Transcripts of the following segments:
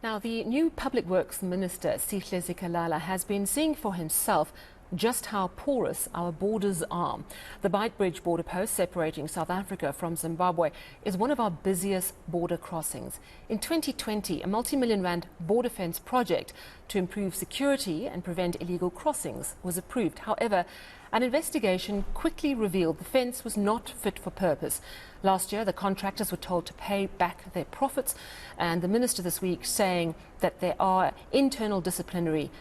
Now, the new Public Works Minister, Sihle Zikalala, has been seeing for himself just how porous our borders are. The Beitbridge border post separating South Africa from Zimbabwe is one of our busiest border crossings. In 2020, a multi-million rand border fence project to improve security and prevent illegal crossings was approved. However, an investigation quickly revealed the fence was not fit for purpose. Last year, the contractors were told to pay back their profits, and the minister this week saying that there are internal disciplinary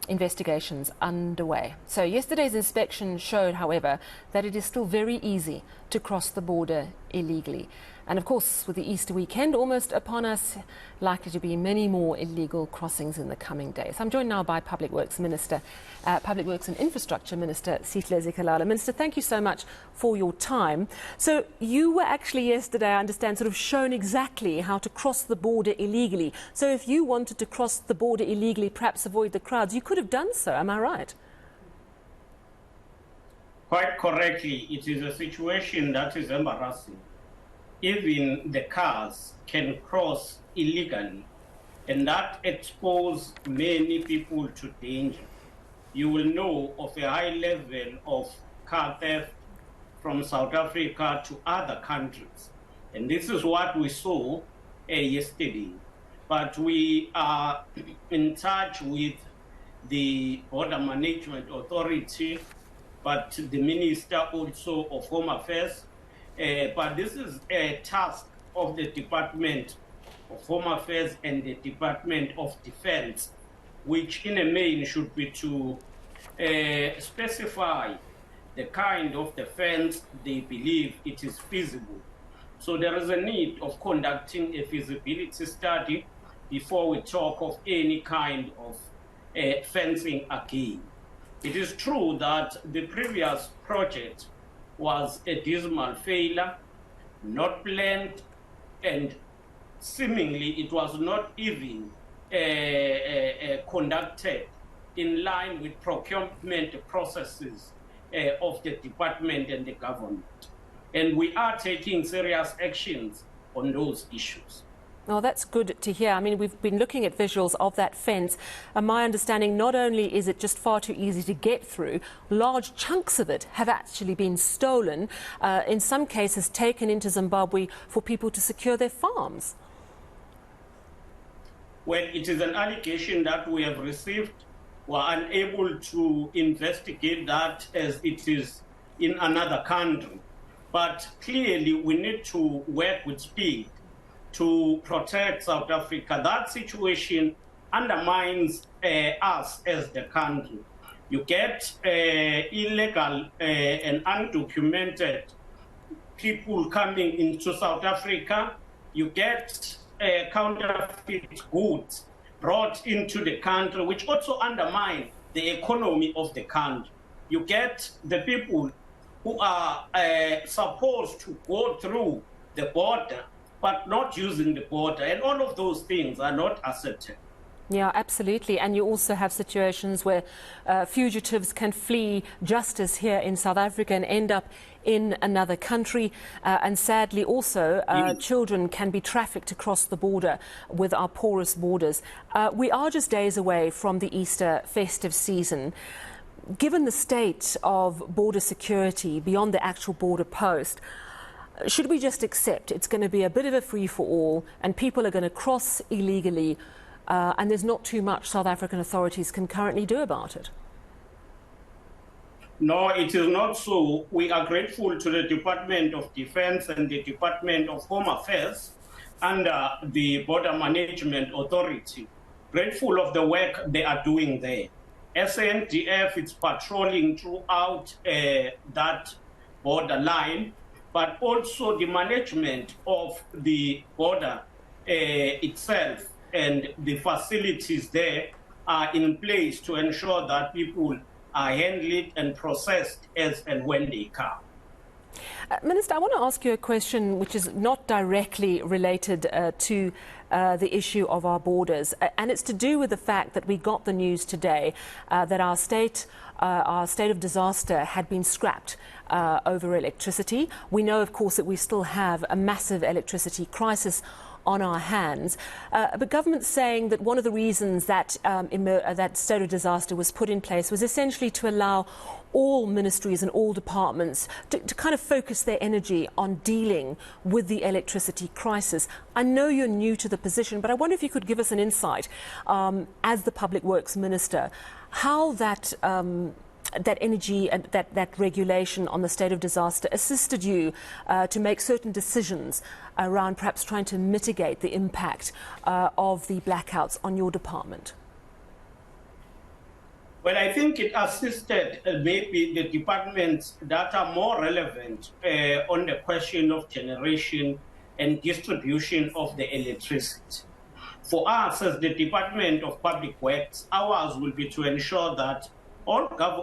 investigations underway. So yesterday's inspection showed, however, that it is still very easy to cross the border illegally. And of course, with the Easter weekend almost upon us, likely to be many more illegal crossings in the coming days. I'm joined now by Public Works Minister, Public Works and Infrastructure Minister Sihle Zikalala. Minister, thank you so much for your time. So you were actually yesterday, I understand, sort of shown exactly how to cross the border illegally. So if you wanted to cross the border illegally, perhaps avoid the crowds, you could have done so. Am I right? Quite correctly, it is a situation that is embarrassing. Even the cars can cross illegally, and that exposes many people to danger. You will know of a high level of car theft from South Africa to other countries. And this is what we saw yesterday. But we are in touch with the Border Management Authority, but the Minister also of Home Affairs. But this is a task of the Department of Home Affairs and the Department of Defense, which in a main should be to specify the kind of defense they believe it is feasible. So there is a need of conducting a feasibility study before we talk of any kind of fencing again. It is true that the previous project was a dismal failure, not planned, and seemingly it was not even conducted in line with procurement processes of the department and the government. And we are taking serious actions on those issues. Oh, that's good to hear. I mean, we've been looking at visuals of that fence, and my understanding, not only is it just far too easy to get through, large chunks of it have actually been stolen, in some cases taken into Zimbabwe for people to secure their farms. Well, it is an allegation that we have received. We are unable to investigate that as it is in another country. But clearly, we need to work with speed to protect South Africa. That situation undermines us as the country. You get illegal and undocumented people coming into South Africa. You get counterfeit goods brought into the country, which also undermine the economy of the country. You get the people who are supposed to go through the border but not using the border, and all of those things are not accepted. Yeah, absolutely. And you also have situations where fugitives can flee justice here in South Africa and end up in another country. And sadly also, children can be trafficked across the border with our porous borders. We are just days away from the Easter festive season. Given the state of border security beyond the actual border post, should we just accept it's going to be a bit of a free-for-all and people are going to cross illegally and there's not too much South African authorities can currently do about it? No, it is not so. We are grateful to the Department of Defense and the Department of Home Affairs under the Border Management Authority. Grateful of the work they are doing there. SANDF is patrolling throughout that border line, but also the management of the border itself and the facilities there are in place to ensure that people are handled and processed as and when they come. Minister, I want to ask you a question which is not directly related to the issue of our borders, and it's to do with the fact that we got the news today that our state of disaster had been scrapped over electricity. We know, of course, that we still have a massive electricity crisis on our hands. But government's saying that one of the reasons that that state of disaster was put in place was essentially to allow all ministries and all departments to kind of focus their energy on dealing with the electricity crisis. I know you're new to the position, but I wonder if you could give us an insight as the Public Works Minister, how that energy and that regulation on the state of disaster assisted you to make certain decisions around perhaps trying to mitigate the impact of the blackouts on your department. Well, I think it assisted maybe the departments that are more relevant on the question of generation and distribution of the electricity. For us, as the Department of Public Works, ours will be to ensure that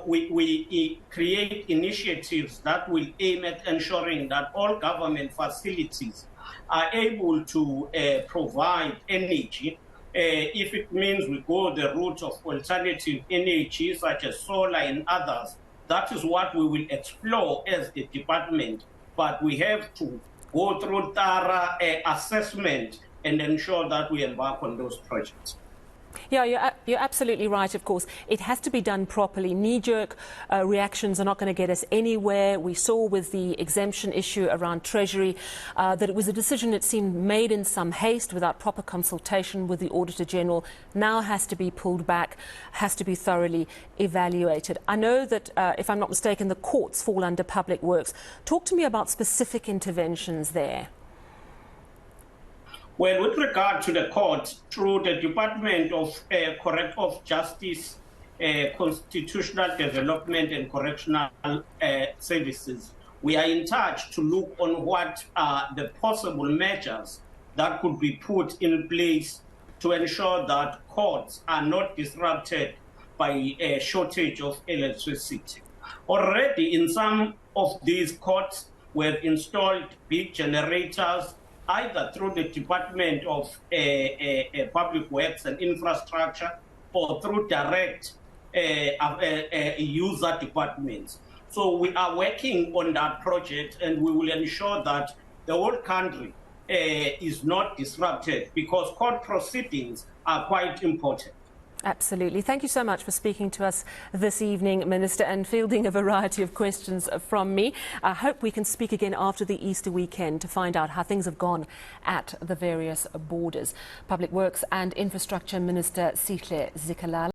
we create initiatives that will aim at ensuring that all government facilities are able to provide energy. If it means we go the route of alternative energy, such as solar and others, that is what we will explore as the department. But we have to go through thorough assessment and ensure that we embark on those projects. Yeah, you're absolutely right, of course. It has to be done properly. Knee-jerk reactions are not going to get us anywhere. We saw with the exemption issue around Treasury that it was a decision, it seemed, made in some haste without proper consultation with the Auditor General. Now has to be pulled back, has to be thoroughly evaluated. I know that, if I'm not mistaken, the courts fall under Public Works. Talk to me about specific interventions there. Well, with regard to the court, through the Department of Justice, Constitutional Development and Correctional Services, we are in touch to look on what are the possible measures that could be put in place to ensure that courts are not disrupted by a shortage of electricity. Already in some of these courts, we have installed big generators, either through the Department of Public Works and Infrastructure or through direct user departments. So we are working on that project, and we will ensure that the whole country is not disrupted, because court proceedings are quite important. Absolutely. Thank you so much for speaking to us this evening, Minister, and fielding a variety of questions from me. I hope we can speak again after the Easter weekend to find out how things have gone at the various borders. Public Works and Infrastructure Minister Sihle Zikalala.